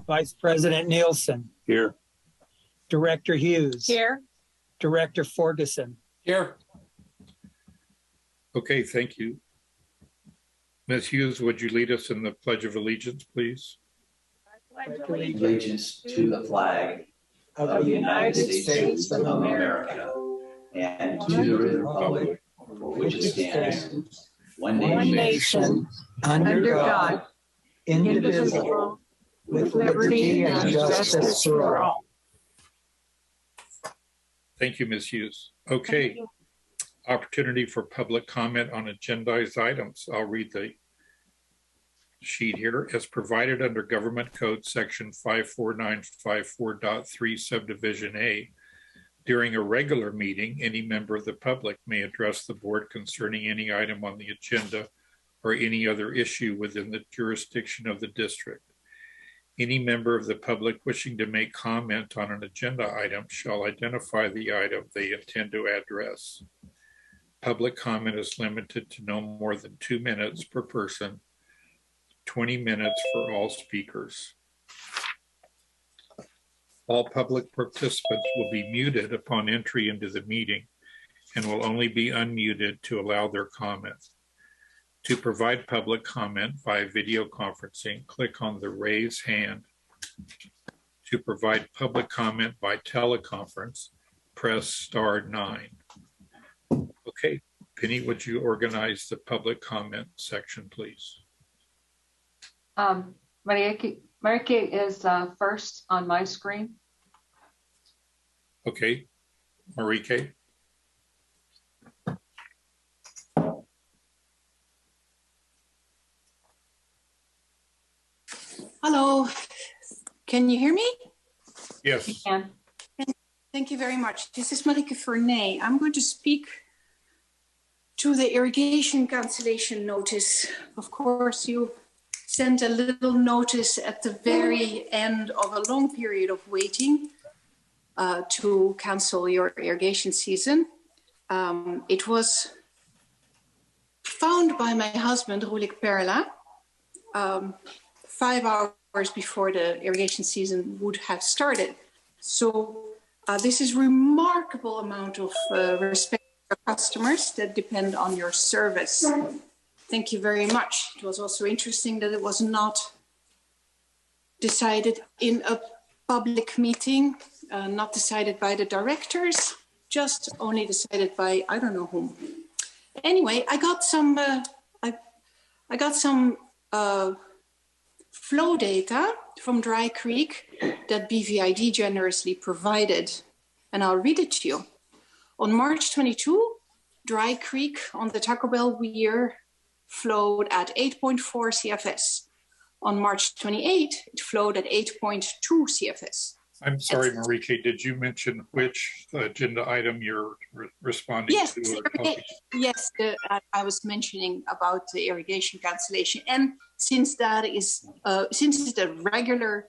Vice President Nielsen. Here. Director Hughes. Here. Director Ferguson. Here. Okay, thank you. Ms. Hughes, would you lead us in the Pledge of Allegiance, please? I pledge allegiance to the flag of the United States of America and to the republic for which it stands, one nation, under God, indivisible, with liberty and justice for all. Thank you, Ms. Hughes. Okay, opportunity for public comment on agendized items. I'll read the sheet here. As provided under Government Code Section 54954.3 Subdivision A, during a regular meeting, any member of the public may address the board concerning any item on the agenda or any other issue within the jurisdiction of the district. Any member of the public wishing to make comment on an agenda item shall identify the item they intend to address. Public comment is limited to no more than 2 minutes per person, 20 minutes for all speakers. All public participants will be muted upon entry into the meeting and will only be unmuted to allow their comment. To provide public comment via video conferencing, click on the raise hand. To provide public comment by teleconference, press *9. Okay, Penny, would you organize the public comment section, please? Marieke is first on my screen. Okay, Marieke. Hello, can you hear me? Yes. You can. Thank you very much. This is Marieke Verney. I'm going to speak to the irrigation cancellation notice. Of course, you sent a little notice at the very end of a long period of waiting to cancel your irrigation season. It was found by my husband, Rulik Perla, 5 hours before the irrigation season would have started. So this is remarkable amount of respect for customers that depend on your service. Thank you very much. It was also interesting that it was not decided in a public meeting, not decided by the directors, just only decided by I don't know whom. Anyway, I got some flow data from Dry Creek that BVID generously provided, and I'll read it to you. On March 22, Dry Creek on the Taco Bell Weir flowed at 8.4 CFS. On March 28, it flowed at 8.2 CFS. I'm sorry, Marieke, did you mention which agenda item you're responding yes, to? Yes, I was mentioning about the irrigation cancellation. And since that is, since it's a regular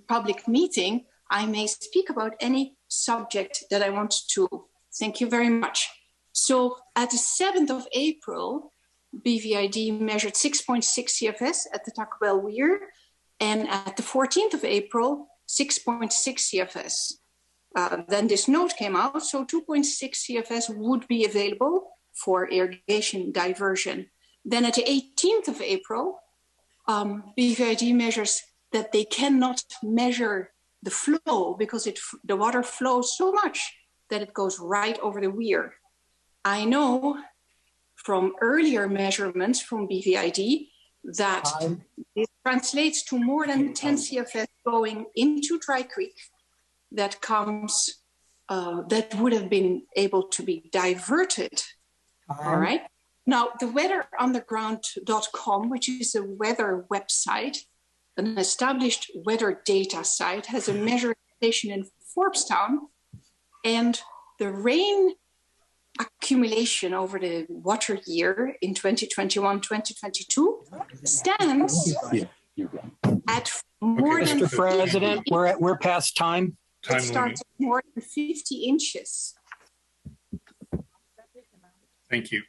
public meeting, I may speak about any subject that I want to. Thank you very much. So at the 7th of April, BVID measured 6.6 CFS at the Taco Bell Weir, and at the 14th of April, 6.6 CFS. Then this note came out, so 2.6 CFS would be available for irrigation diversion. Then at the 18th of April, BVID measures that they cannot measure the flow because the water flows so much that it goes right over the weir. I know from earlier measurements from BVID that it translates to more than 10 CFS going into Dry Creek that comes, that would have been able to be diverted. All right. Now, the weatherunderground.com, which is a weather website, an established weather data site, has a measuring station in Forbstown, and the rain accumulation over the water year in 2021-2022 stands at more than... Mr. President, we're past time. It starts at more than 50 inches. Thank you.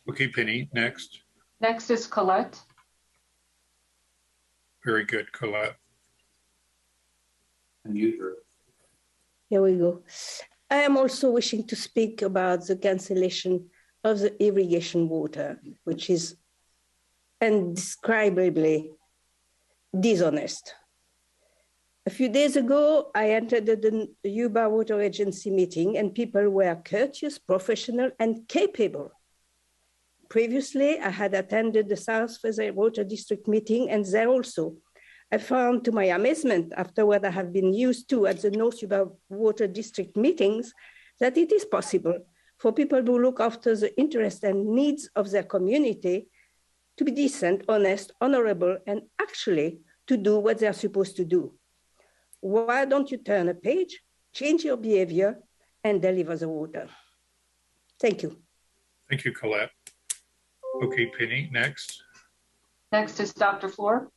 Okay, Penny, next. Next is Colette. Very good, Colette. Unmute her. Here we go. I am also wishing to speak about the cancellation of the irrigation water, which is indescribably dishonest. A few days ago, I entered the Yuba Water Agency meeting and people were courteous, professional, and capable. Previously, I had attended the South Yuba Water District meeting, and there also, I found to my amazement, after what I have been used to at the North Yuba Water District meetings, that it is possible for people who look after the interests and needs of their community to be decent, honest, honorable, and actually to do what they're supposed to do. Why don't you turn a page, change your behavior, and deliver the water? Thank you. Thank you, Colette. Okay, Penny, next. Next is Dr. Floor.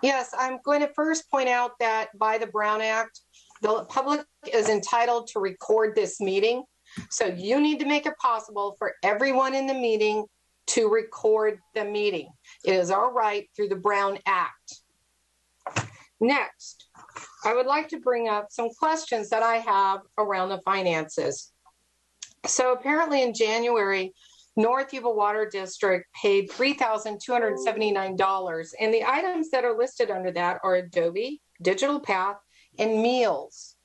Yes, I'm going to first point out that by the Brown Act, the public is entitled to record this meeting. So you need to make it possible for everyone in the meeting to record the meeting. It is our right through the Brown Act. Next, I would like to bring up some questions that I have around the finances. So apparently in January, North Yuba Water District paid $3,279, and the items that are listed under that are Adobe, Digital Path, and meals.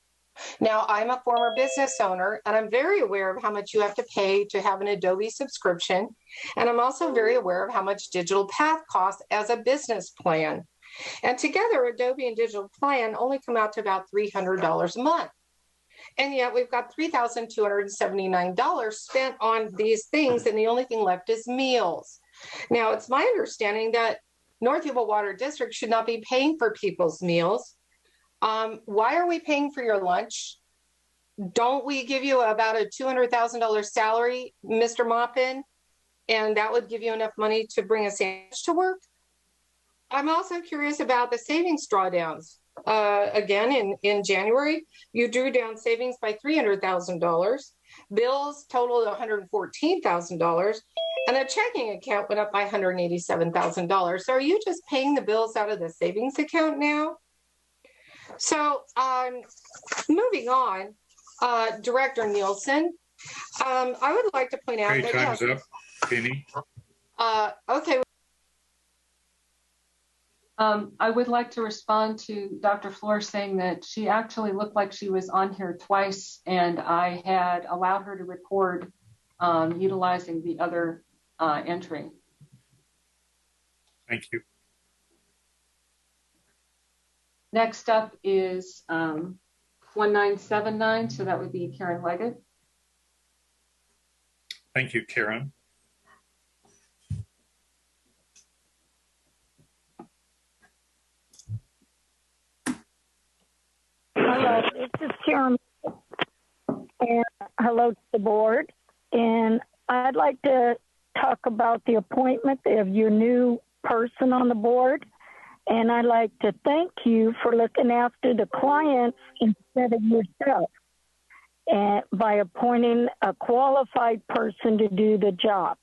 Now, I'm a former business owner, and I'm very aware of how much you have to pay to have an Adobe subscription, and I'm also very aware of how much Digital Path costs as a business plan. And together, Adobe and Digital Plan only come out to about $300 a month. And yet we've got $3,279 spent on these things, and the only thing left is meals. Now, it's my understanding that North Yuba Water District should not be paying for people's meals. Why are we paying for your lunch? Don't we give you about a $200,000 salary, Mr. Maupin? And that would give you enough money to bring a sandwich to work? I'm also curious about the savings drawdowns. Again, in January, you drew down savings by $300,000. Bills totaled $114,000, and the checking account went up by $187,000. So are you just paying the bills out of the savings account now? So moving on, Director Nielsen, I would like to point out Okay, that time's up, Penny. okay. I would like to respond to Dr. Floor saying that she actually looked like she was on here twice, and I had allowed her to record utilizing the other entry. Thank you. Next up is 1979, so that would be Karen Leggett. Thank you, Karen. Hello, this is Karen, and hello to the board. And I'd like to talk about the appointment of your new person on the board. And I'd like to thank you for looking after the clients instead of yourself, and by appointing a qualified person to do the job.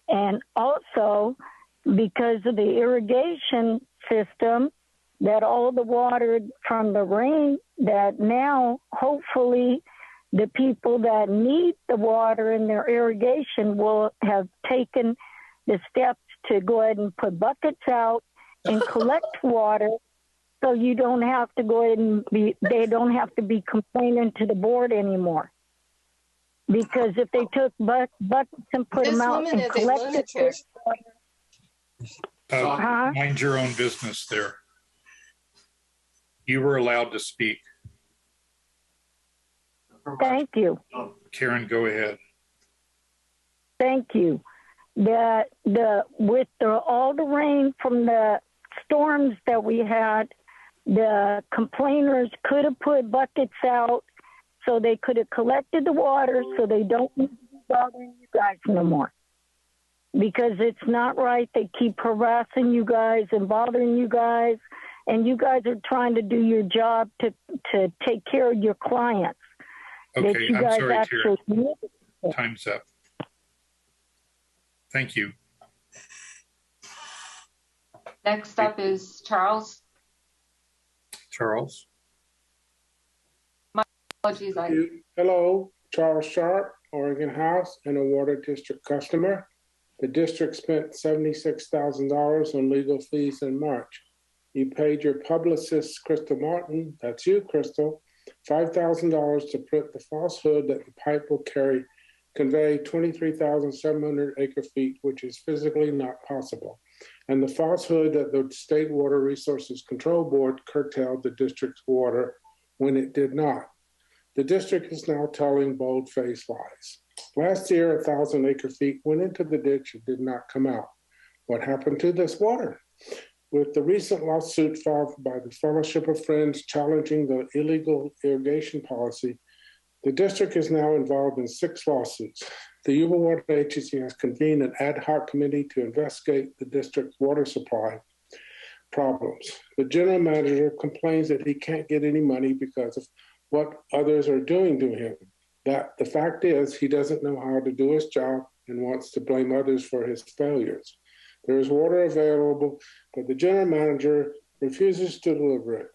And also, because of the irrigation system, that all the water from the rain, that now hopefully the people that need the water in their irrigation will have taken the steps to go ahead and put buckets out and collect water, so you don't have to go ahead and they don't have to be complaining to the board anymore. Because if they took buckets and put them out and collected this water, Mind your own business there. You were allowed to speak. Thank you. Karen, go ahead. Thank you. With all the rain from the storms that we had, the complainers could have put buckets out so they could have collected the water, so they don't need to be bothering you guys no more. Because it's not right. They keep harassing you guys and bothering you guys, and you guys are trying to do your job to take care of your clients. Okay, I'm sorry, Karen. Time's up. Thank you. Next up is Charles. Charles. Apologies, Hello, Charles Sharp, Oregon House, and a Water District customer. The district spent $76,000 on legal fees in March. You paid your publicist, Crystal Martin, that's you, Crystal, $5,000 to print the falsehood that the pipe will convey 23,700 acre feet, which is physically not possible, and the falsehood that the State Water Resources Control Board curtailed the district's water when it did not. The district is now telling bold-faced lies. Last year, 1,000 acre feet went into the ditch and did not come out. What happened to this water? With the recent lawsuit filed by the Fellowship of Friends challenging the illegal irrigation policy, the district is now involved in 6 lawsuits. The Yuba Water Agency has convened an ad hoc committee to investigate the district's water supply problems. The general manager complains that he can't get any money because of what others are doing to him. That the fact is, he doesn't know how to do his job and wants to blame others for his failures. There is water available, but the general manager refuses to deliver it.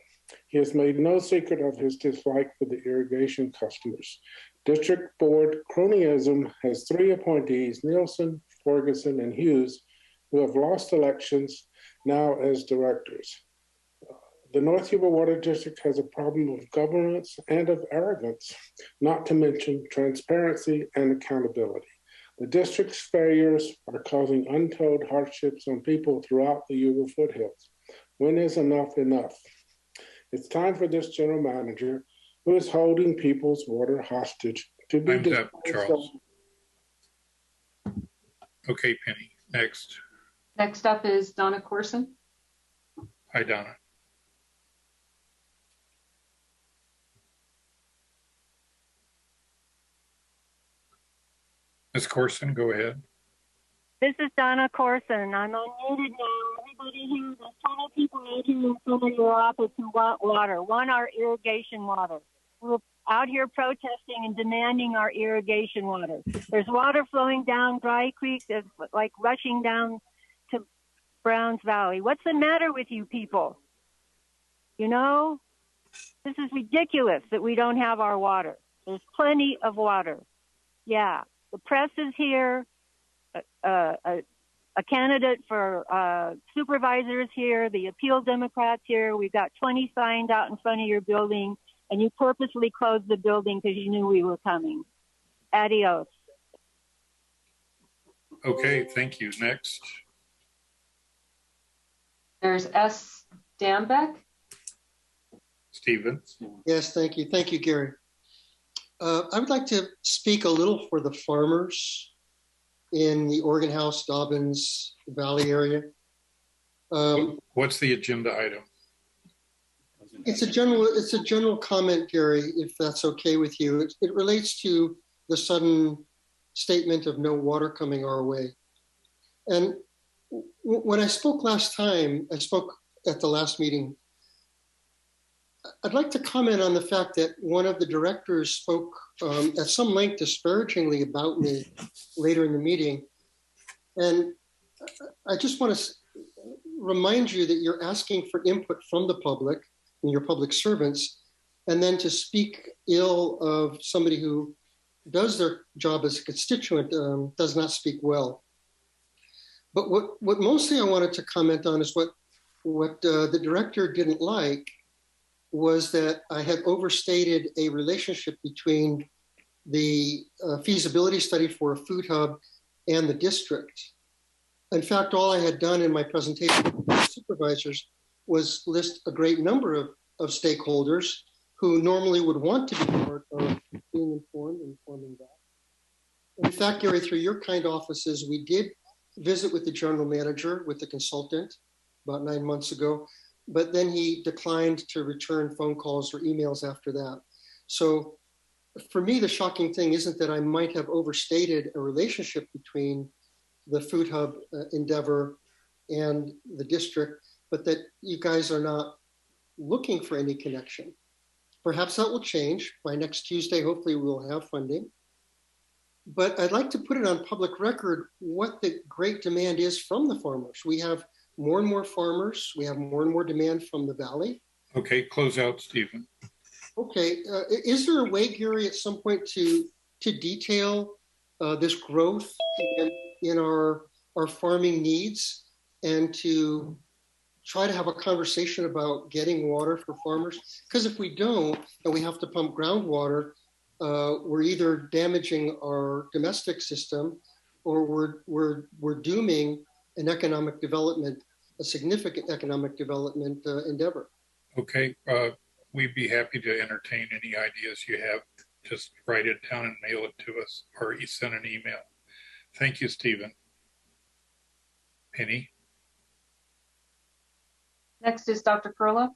He has made no secret of his dislike for the irrigation customers. District Board cronyism has 3 appointees, Nielsen, Ferguson, and Hughes, who have lost elections now as directors. The North Yuba Water District has a problem of governance and of arrogance, not to mention transparency and accountability. The district's failures are causing untold hardships on people throughout the Yuba foothills. When is enough enough? It's time for this general manager, who is holding people's water hostage, to be Time's up, Charles. Okay, Penny, next. Next up is Donna Corson. Hi, Donna. Ms. Corson, go ahead. This is Donna Corson. I'm unmuted now. Everybody here, there's 20 people out here in front of your office who want water, want our irrigation water. We're out here protesting and demanding our irrigation water. There's water flowing down Dry Creek that's like rushing down to Browns Valley. What's the matter with you people? You know, this is ridiculous that we don't have our water. There's plenty of water. Yeah, the press is here. A candidate for supervisors here, the Appeal Democrats here. We've got 20 signs out in front of your building, and you purposely closed the building because you knew we were coming. Adios. Okay, thank you. Next. There's S. Dambeck. Stephen. Yes, thank you. Thank you, Gary. I would like to speak a little for the farmers in the Oregon House, Dobbins Valley area. What's the agenda item? It's a general comment, Gary, if that's okay with you. It relates to the sudden statement of no water coming our way. And when I spoke last time, I spoke at the last meeting. I'd like to comment on the fact that one of the directors spoke at some length disparagingly about me later in the meeting. And I just want to remind you that you're asking for input from the public and your public servants, and then to speak ill of somebody who does their job as a constituent does not speak well. But what mostly I wanted to comment on is what the director didn't like was that I had overstated a relationship between the feasibility study for a food hub and the district. In fact, all I had done in my presentation to the supervisors was list a great number of stakeholders who normally would want to be part of being informed and informing that. In fact, Gary, through your kind offices, we did visit with the general manager, with the consultant about 9 months ago, but then he declined to return phone calls or emails after that. So for me, the shocking thing isn't that I might have overstated a relationship between the food hub endeavor and the district, but that you guys are not looking for any connection. Perhaps that will change by next Tuesday. Hopefully we'll have funding. But I'd like to put it on public record what the great demand is from the farmers. We have more and more farmers. We have more and more demand from the valley. Okay, close out, Stephen. Okay, is there a way, Gary, at some point to detail this growth in our farming needs and to try to have a conversation about getting water for farmers? Because if we don't, and we have to pump groundwater, we're either damaging our domestic system, or we're dooming an economic development, a significant economic development endeavor. Okay, we'd be happy to entertain any ideas you have. Just write it down and mail it to us, or you send an email. Thank you, Stephen. Penny? Next is Dr. Perla.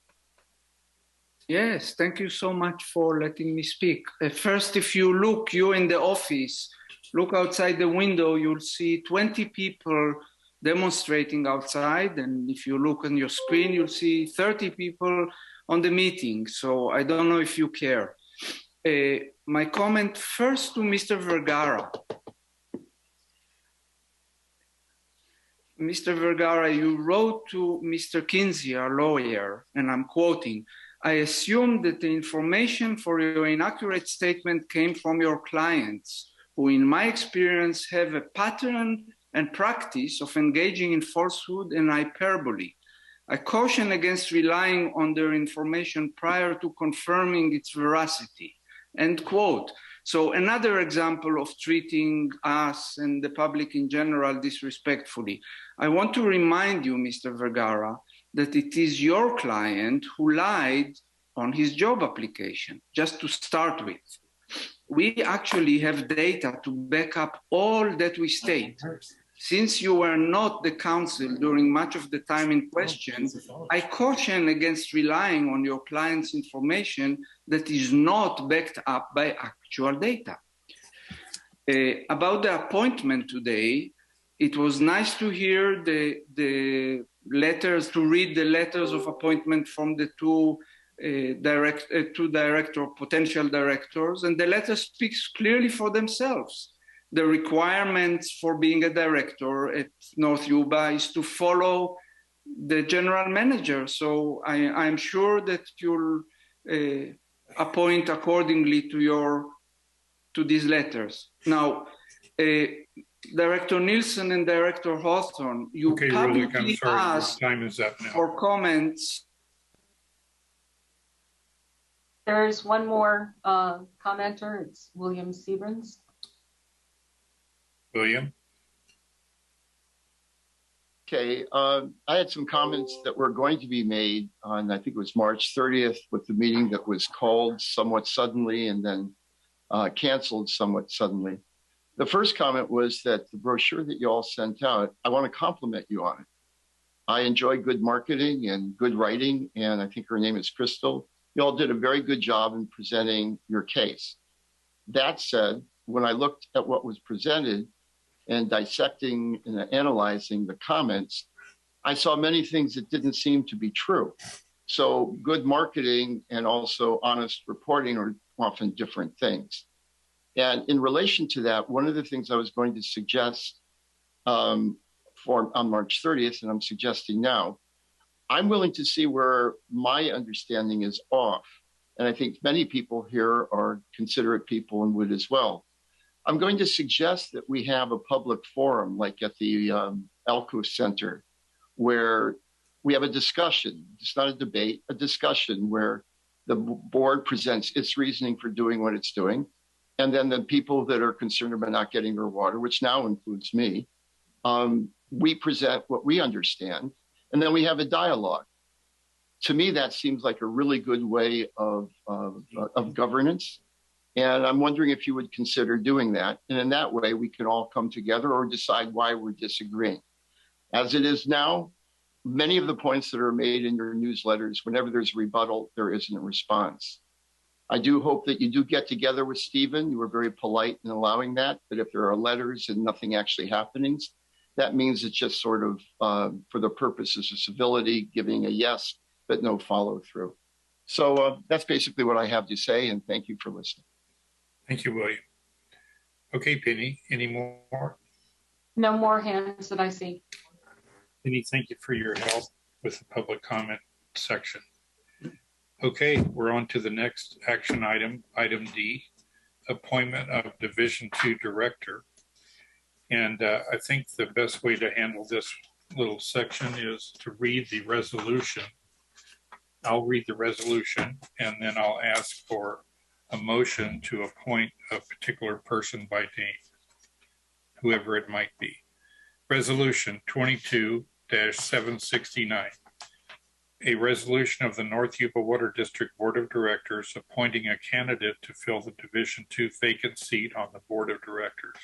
Yes, thank you so much for letting me speak. First, if you look, you're in the office, look outside the window, you'll see 20 people demonstrating outside. And if you look on your screen, you'll see 30 people on the meeting. So I don't know if you care. My comment first to Mr. Vergara. Mr. Vergara, you wrote to Mr. Kinsey, our lawyer, and I'm quoting, "I assume that the information for your inaccurate statement came from your clients, who in my experience have a pattern and practice of engaging in falsehood and hyperbole. I caution against relying on their information prior to confirming its veracity." End quote. So another example of treating us and the public in general disrespectfully. I want to remind you, Mr. Vergara, that it is your client who lied on his job application, just to start with. We actually have data to back up all that we state. Since you were not the counsel during much of the time in question, I caution against relying on your client's information that is not backed up by actual data. About the appointment today, it was nice to hear the letters, to read the letters of appointment from the two potential directors, and the letter speaks clearly for themselves. The requirements for being a director at North Yuba is to follow the general manager. So I'm sure that you'll appoint accordingly to these letters. Now, Director Nielsen and Director Hawthorne, you publicly asked time is up now. for comments. There is one more commenter. It's William Seabrans. William? Okay, I had some comments that were going to be made on, I think it was March 30th, with the meeting that was called somewhat suddenly and then canceled somewhat suddenly. The first comment was that the brochure that you all sent out, I want to compliment you on it. I enjoy good marketing and good writing, and I think her name is Crystal. You all did a very good job in presenting your case. That said, when I looked at what was presented and dissecting and analyzing the comments, I saw many things that didn't seem to be true. So good marketing and also honest reporting are often different things. And in relation to that, one of the things I was going to suggest on March 30th, and I'm suggesting now, I'm willing to see where my understanding is off. And I think many people here are considerate people and would as well. I'm going to suggest that we have a public forum, like at the Elko Center, where we have a discussion. It's not a debate, a discussion where the board presents its reasoning for doing what it's doing. And then the people that are concerned about not getting their water, which now includes me, we present what we understand, and then we have a dialogue. To me, that seems like a really good way of governance. And I'm wondering if you would consider doing that. And in that way, we can all come together or decide why we're disagreeing. As it is now, many of the points that are made in your newsletters, whenever there's a rebuttal, there isn't a response. I do hope that you do get together with Stephen. You were very polite in allowing that. But if there are letters and nothing actually happening, that means it's just sort of for the purposes of civility, giving a yes, but no follow through. So that's basically what I have to say. And thank you for listening. Thank you, William. Okay, Penny, any more? No more hands that I see. Penny, thank you for your help with the public comment section. Okay, we're on to the next action item, item D, appointment of Division II Director. And I think the best way to handle this little section is to read the resolution. I'll read the resolution and then I'll ask for a motion to appoint a particular person by name, whoever it might be. Resolution 22-769. A resolution of the North Yuba Water District Board of Directors appointing a candidate to fill the Division II vacant seat on the Board of Directors.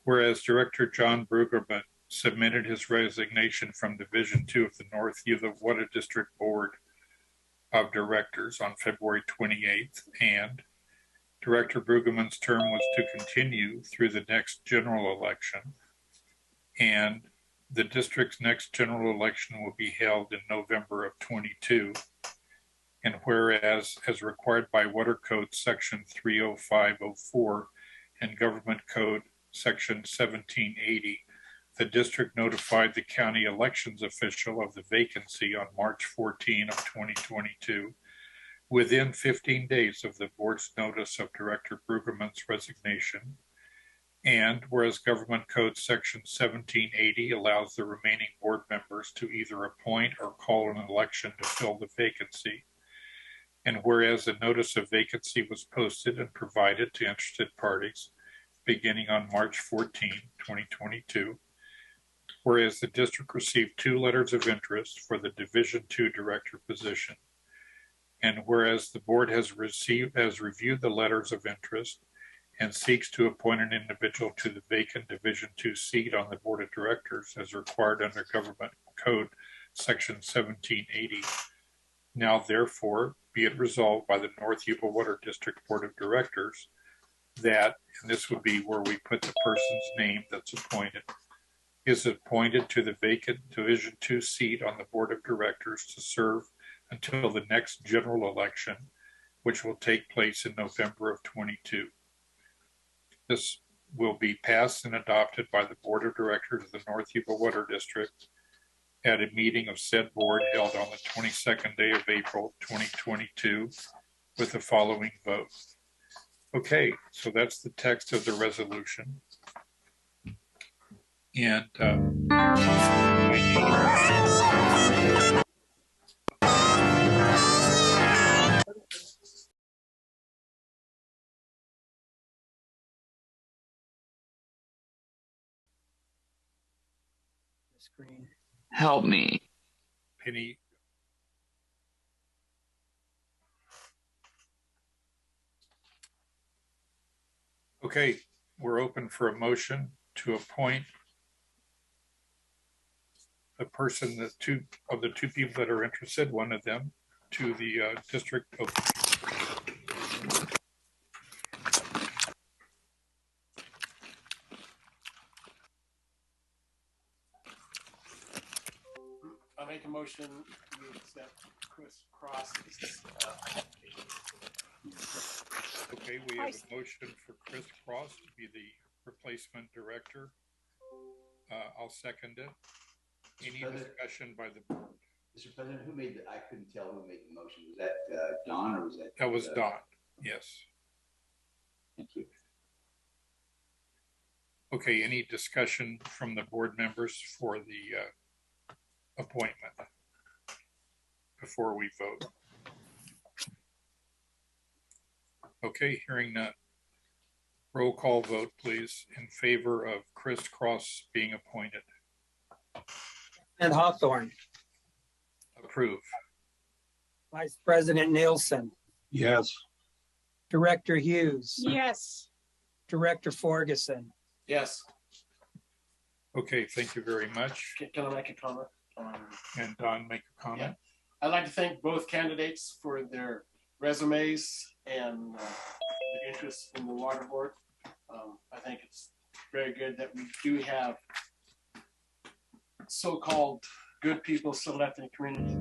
Whereas Director John Brueggemann submitted his resignation from Division II of the North Yuba Water District Board of Directors on February 28th, and Director Brueggemann's term was to continue through the next general election, and the district's next general election will be held in November of 22. And whereas, as required by Water Code Section 30504 and Government Code Section 1780, the district notified the county elections official of the vacancy on March 14 of 2022, within 15 days of the board's notice of Director Brueggemann's resignation. And whereas Government Code Section 1780 allows the remaining board members to either appoint or call an election to fill the vacancy. And whereas a notice of vacancy was posted and provided to interested parties beginning on March 14, 2022. Whereas the district received 2 letters of interest for the Division II Director position. And whereas the board has reviewed the letters of interest and seeks to appoint an individual to the vacant Division II seat on the Board of Directors as required under Government Code Section 1780. Now, therefore, be it resolved by the North Yuba Water District Board of Directors that, and this would be where we put the person's name that's appointed, is appointed to the vacant Division II seat on the Board of Directors to serve until the next general election, which will take place in November of 22. This will be passed and adopted by the Board of Directors of the North Yuba Water District at a meeting of said board held on the 22nd day of April, 2022, with the following vote. Okay, so that's the text of the resolution. And Screen. Help me. Penny. Okay, we're open for a motion to appoint the person, the two people that are interested, one of them, to the district of. I'll make a motion to accept Chris Cross's application. Okay, we have a motion for Chris Cross to be the replacement director. I'll second it. Any discussion by the board? Mr. President, I couldn't tell who made the motion. Was that Don or was that? That was Don, yes. Thank you. Okay, any discussion from the board members for the appointment before we vote? Okay, hearing none. Roll call vote, please, in favor of Chris Cross being appointed. And Hawthorne. Approve. Vice President Nielsen. Yes. Director Hughes. Yes. Director Ferguson. Yes. Okay, thank you very much. Can I make a comment? And Don, make a comment. Yeah. I'd like to thank both candidates for their resumes and the interest in the water board. I think it's very good that we do have so-called good people still left in the community.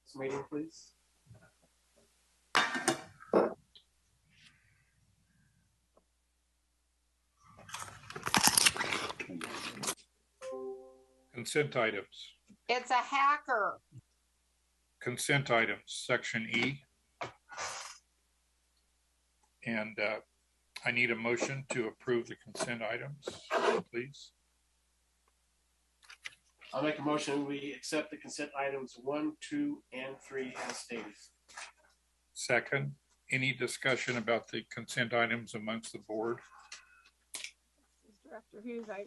this meeting, please. Consent items. It's a hacker. Consent items, section E. And I need a motion to approve the consent items, please. I'll make a motion. We accept the consent items 1, 2, and 3 as stated. Second, any discussion about the consent items amongst the board? Director Hughes, I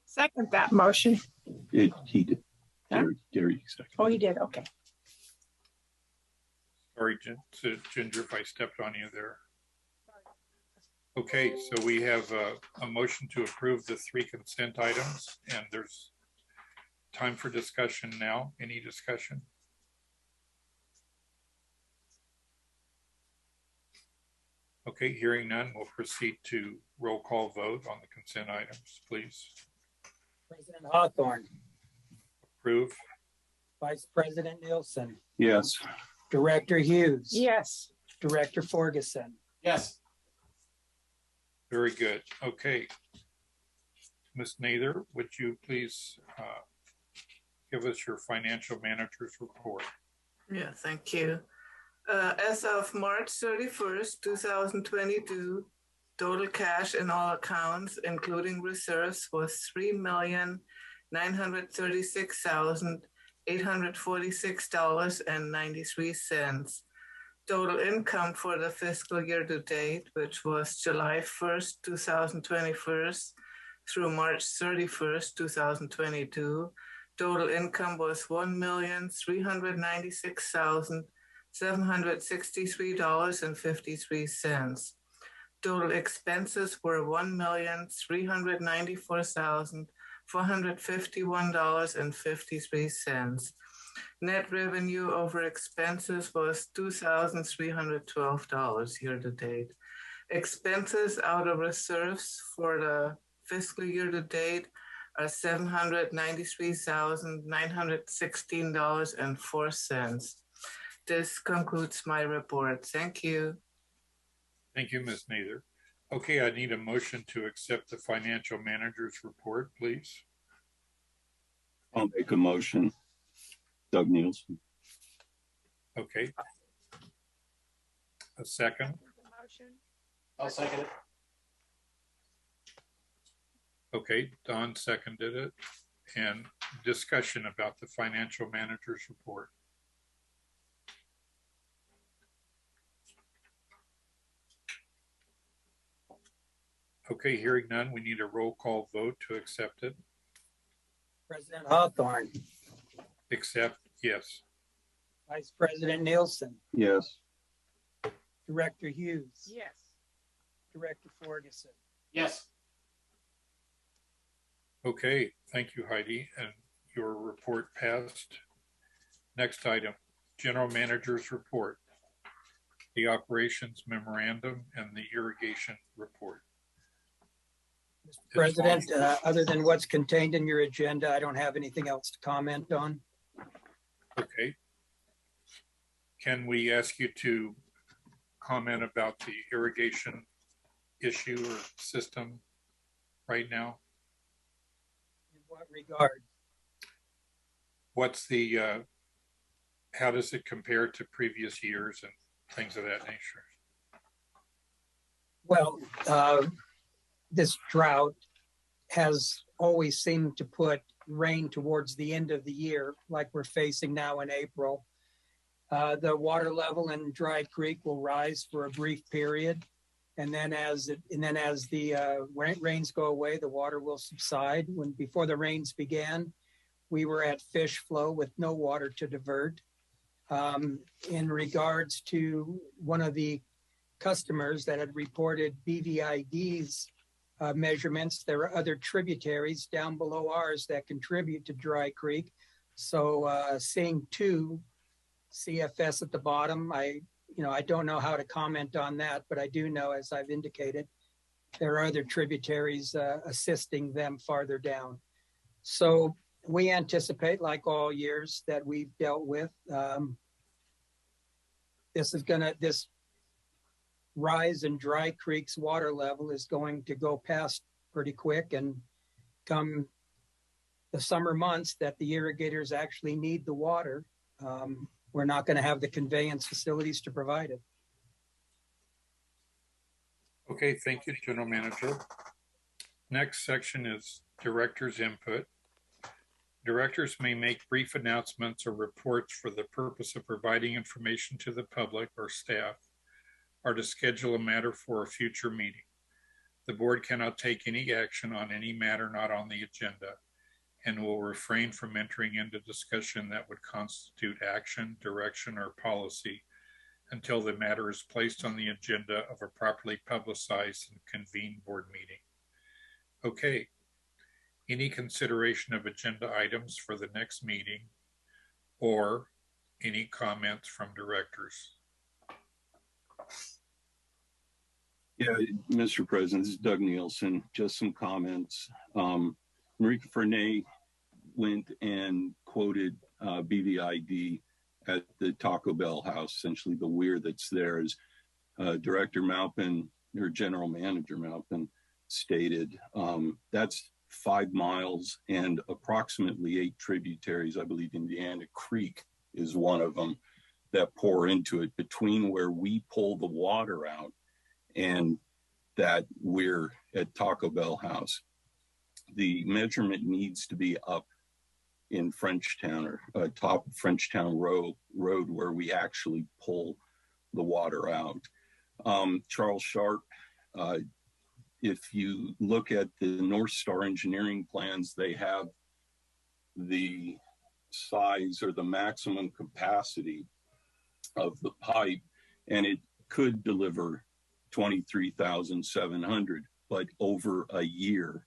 second that motion. He did. Huh? Gary second. Oh, he did. Okay. Sorry, Ginger, if I stepped on you there. Okay, so we have a motion to approve the 3 consent items, and there's time for discussion now. Any discussion? Okay, hearing none, we'll proceed to roll call vote on the consent items, please. President Hawthorne, Approve. Vice President Nielsen, Yes. Director Hughes. Yes. Director Ferguson. Yes. Very good. Okay. Ms. Nather, would you please give us your financial manager's report? Yeah, thank you. As of March 31st, 2022, total cash in all accounts, including reserves, was $3,936,846.93. Total income for the fiscal year to date, which was July 1st, 2021 through March 31st, 2022, total income was $1,396,763.53. Total expenses were $1,394,451.53. Net revenue over expenses was $2,312 year to date. Expenses out of reserves for the fiscal year to date are $793,916.04. This concludes my report. Thank you. Thank you, Ms. Nather. Okay, I need a motion to accept the financial manager's report, please. I'll make a motion. Doug Nielsen. Okay. A second. I'll second it. Okay, Don seconded it. And discussion about the financial manager's report. Okay, hearing none, we need a roll call vote to accept it. President Hawthorne, Accept, yes. Vice President Nielsen, Yes. Director Hughes. Yes. Director Ferguson. Yes. Okay, thank you, Heidi, and your report passed. Next item, General Manager's report, the operations memorandum, and the irrigation report. Mr. President, other than what's contained in your agenda, I don't have anything else to comment on. Okay. Can we ask you to comment about the irrigation issue or system right now? In what regard? What's the, how does it compare to previous years and things of that nature? Well, this drought has always seemed to put rain towards the end of the year, like we're facing now in April. The water level in Dry Creek will rise for a brief period, and then as the rains go away, the water will subside. Before the rains began, we were at fish flow with no water to divert. In regards to one of the customers that had reported BVID's measurements, there are other tributaries down below ours that contribute to Dry Creek. So seeing 2 CFS at the bottom, I don't know how to comment on that, but I do know, as I've indicated, there are other tributaries assisting them farther down. So we anticipate, like all years that we've dealt with, this rise in Dry Creek's water level is going to go past pretty quick, and come the summer months that the irrigators actually need the water, we're not going to have the conveyance facilities to provide it. Okay, thank you, General Manager. Next section is Director's Input. Directors may make brief announcements or reports for the purpose of providing information to the public or staff, or to schedule a matter for a future meeting. The board cannot take any action on any matter not on the agenda, and will refrain from entering into discussion that would constitute action, direction, or policy until the matter is placed on the agenda of a properly publicized and convened board meeting. Okay, any consideration of agenda items for the next meeting, or any comments from directors? Yeah, Mr. President, this is Doug Nielsen. Just some comments. Marika Fernay went and quoted BVID at the Taco Bell house. Essentially, the weir that's there is Director Maupin, or General Manager Maupin, stated that's 5 miles and approximately 8 tributaries. I believe Indiana Creek is one of them that pour into it between where we pull the water out and that we're at Taco Bell house. The measurement needs to be up in Frenchtown, or top of Frenchtown Road where we actually pull the water out. Charles Sharp, if you look at the North Star engineering plans, they have the size or the maximum capacity of the pipe, and it could deliver 23,700, but over a year,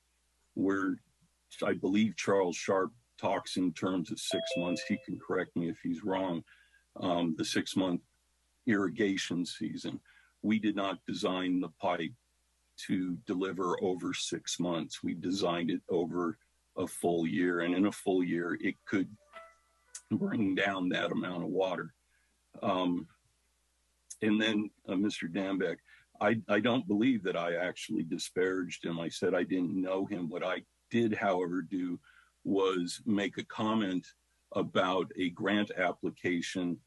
where I believe Charles Sharp talks in terms of 6 months. He can correct me if he's wrong. The 6-month irrigation season. We did not design the pipe to deliver over 6 months. We designed it over a full year, and in a full year, it could bring down that amount of water. And then Mr. Dambeck, I don't believe that I actually disparaged him. I said I didn't know him. What I did, however, do was make a comment about a grant application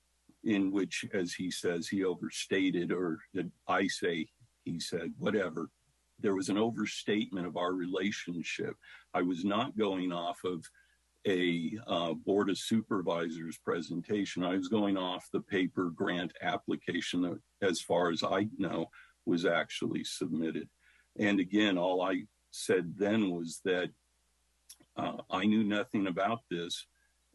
in which, as he says, he overstated, or I say he said, whatever. There was an overstatement of our relationship. I was not going off of a Board of Supervisors presentation. I was going off the paper grant application that, as far as I know, was actually submitted. And again, all I said then was that I knew nothing about this,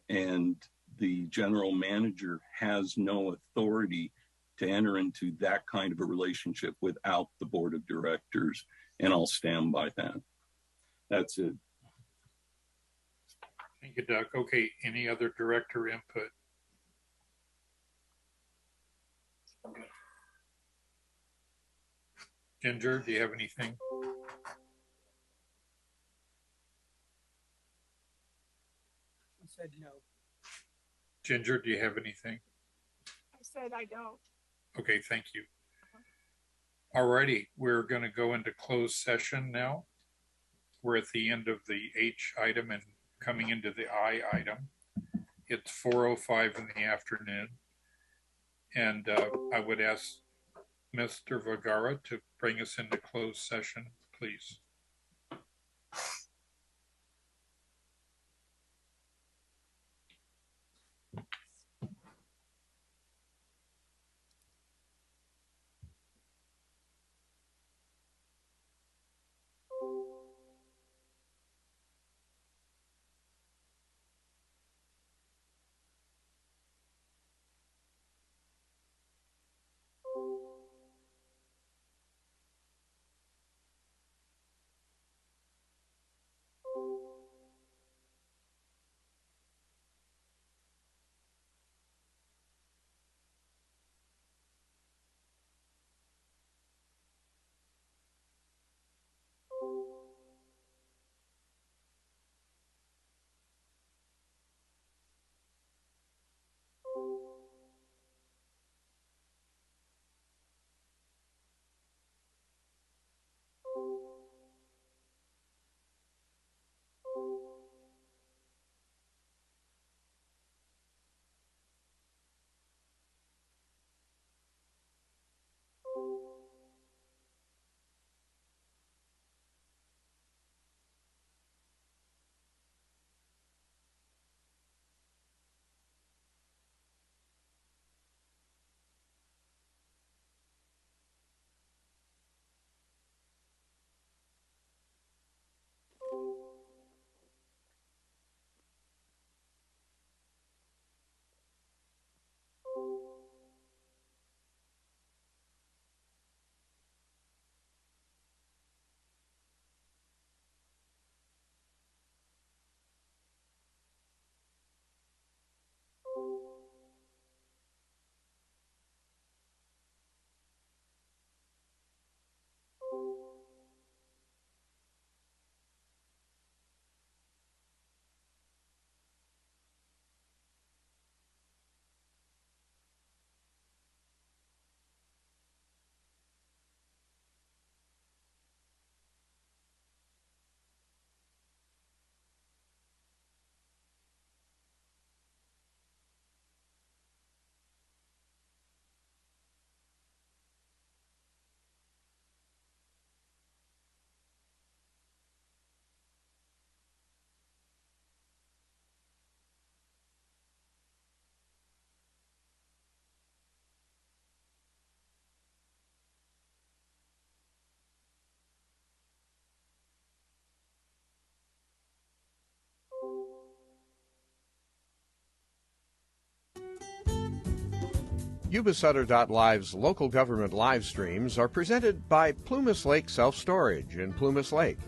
and the general manager has no authority to enter into that kind of a relationship without the board of directors, and I'll stand by that. That's it. Thank you, Doug. Okay, any other director input? Ginger, do you have anything? She said no. Ginger, do you have anything? I said I don't. Okay, thank you. All righty, we're going to go into closed session now. We're at the end of the H item and coming into the I item. It's 4:05 in the afternoon. And I would ask Mr. Vergara to bring us into closed session, please. Yuba-Sutter.live's local government live streams are presented by Plumas Lake Self-Storage in Plumas Lake,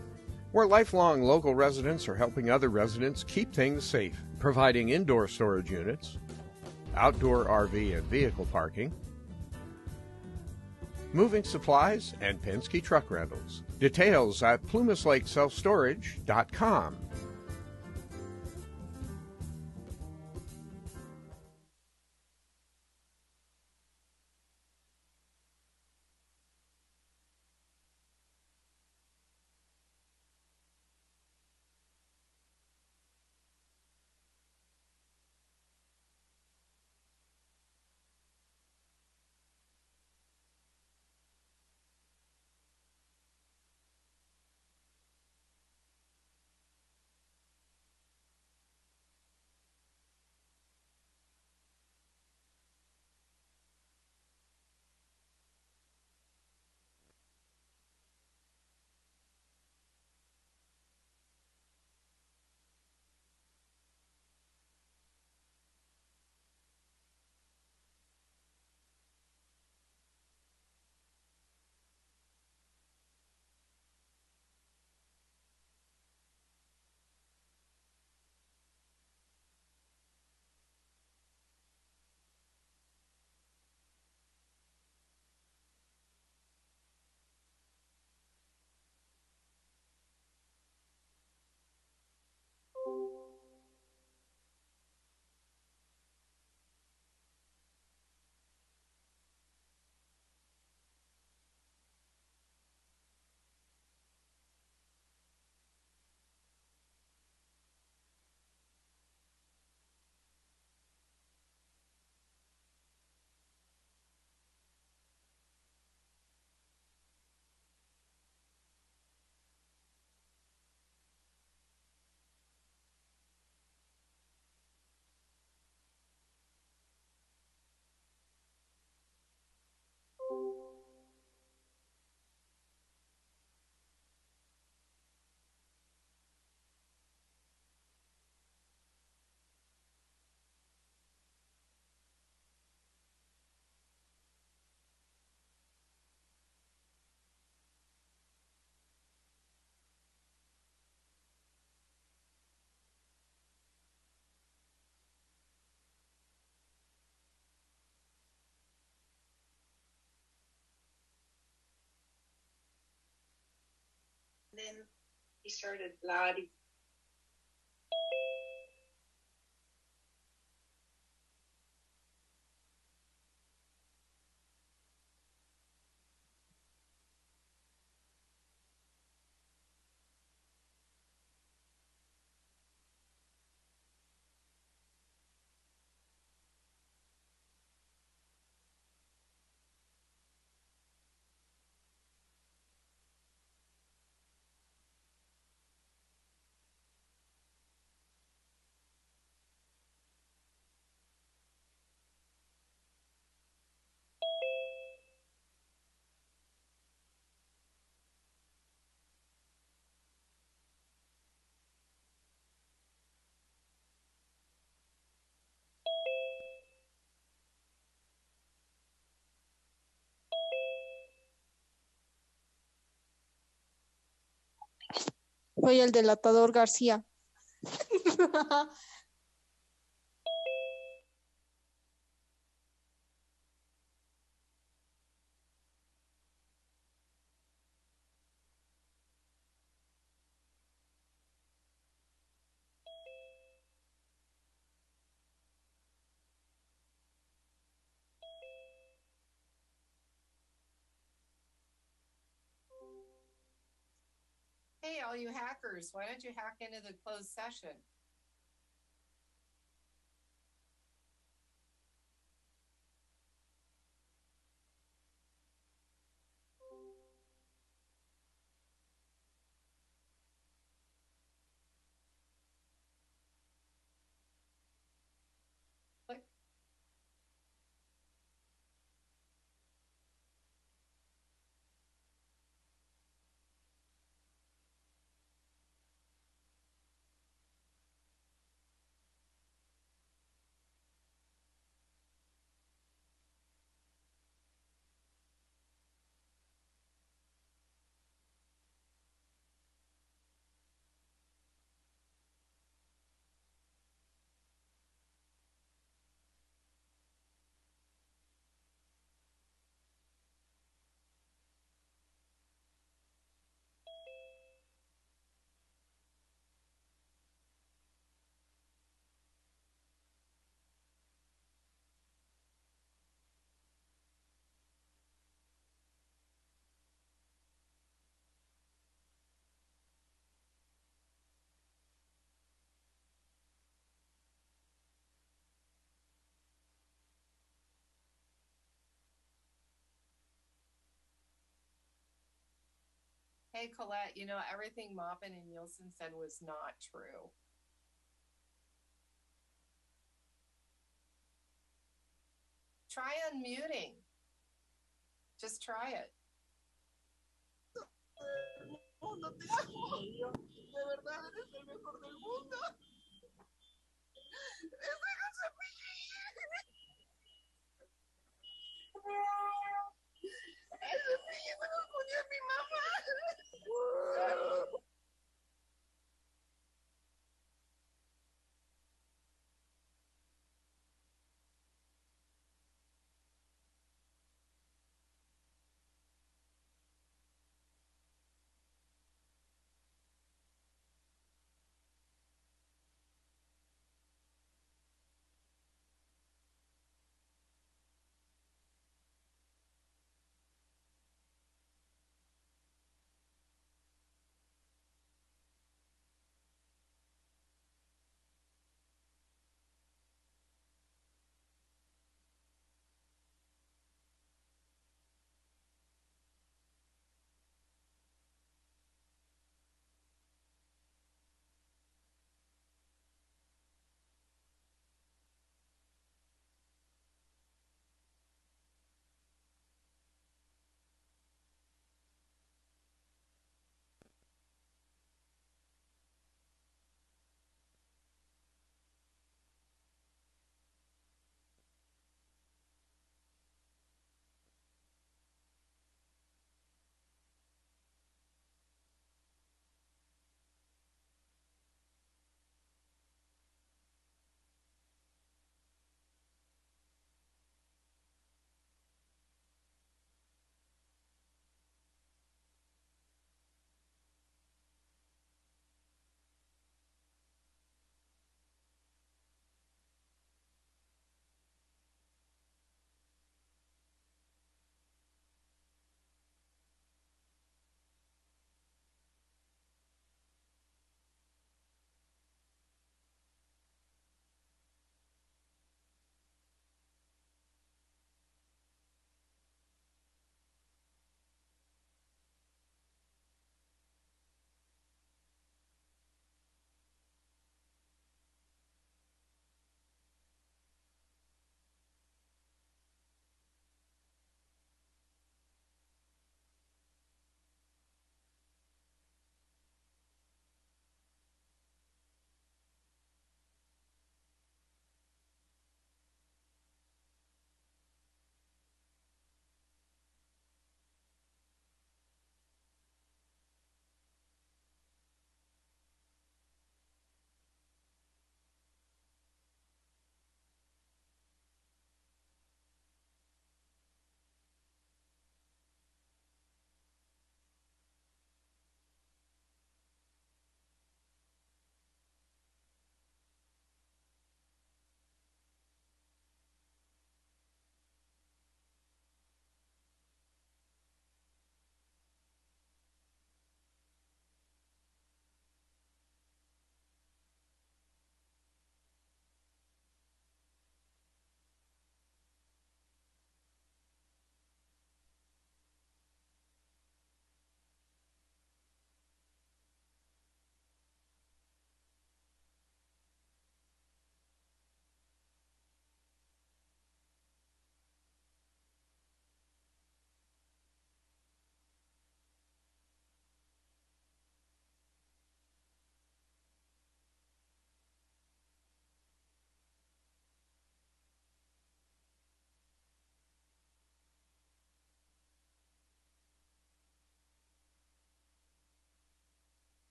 where lifelong local residents are helping other residents keep things safe, providing indoor storage units, outdoor RV and vehicle parking, moving supplies, and Penske truck rentals. Details at plumaslakeselfstorage.com. Then he started bloody. Soy el delatador García. Hey, all you hackers, why don't you hack into the closed session? Hey, Colette, you know, everything Maupin and Nielsen said was not true. Try unmuting. Just try it. Mundo, te amo. De verdad, eres el mejor del mundo. Ese pillo me lo ponía mi mamá.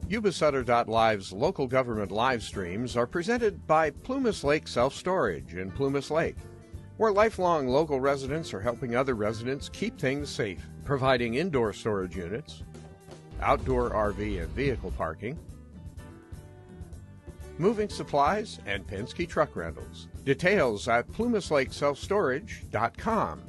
Yuba-Sutter.live's local government live streams are presented by Plumas Lake Self-Storage in Plumas Lake, where lifelong local residents are helping other residents keep things safe, providing indoor storage units, outdoor RV and vehicle parking, moving supplies, and Penske truck rentals. Details at plumaslakeselfstorage.com.